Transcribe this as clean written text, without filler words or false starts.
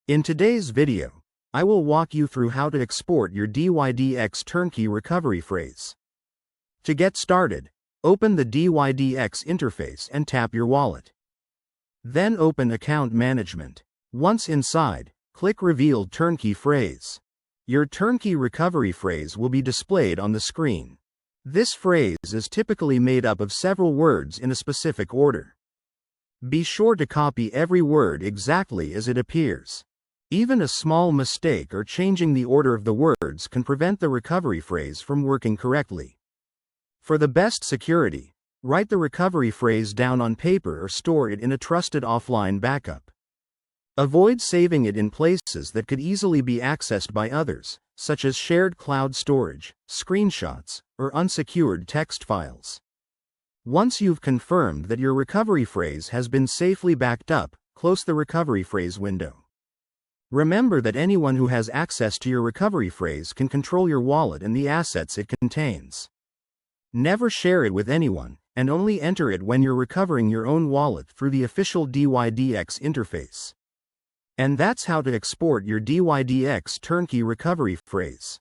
In today's video, I will walk you through how to export your dYdX Turnkey recovery phrase. To get started, open the dYdX interface and tap your wallet. Then open Account Management. Once inside, click Reveal Turnkey Phrase. Your turnkey recovery phrase will be displayed on the screen. This phrase is typically made up of several words in a specific order. Be sure to copy every word exactly as it appears. Even a small mistake or changing the order of the words can prevent the recovery phrase from working correctly. For the best security, write the recovery phrase down on paper or store it in a trusted offline backup. Avoid saving it in places that could easily be accessed by others, such as shared cloud storage, screenshots, or unsecured text files. Once you've confirmed that your recovery phrase has been safely backed up, close the recovery phrase window. Remember that anyone who has access to your recovery phrase can control your wallet and the assets it contains. Never share it with anyone, and only enter it when you're recovering your own wallet through the official dYdX interface. And that's how to export your dYdX Turnkey recovery phrase.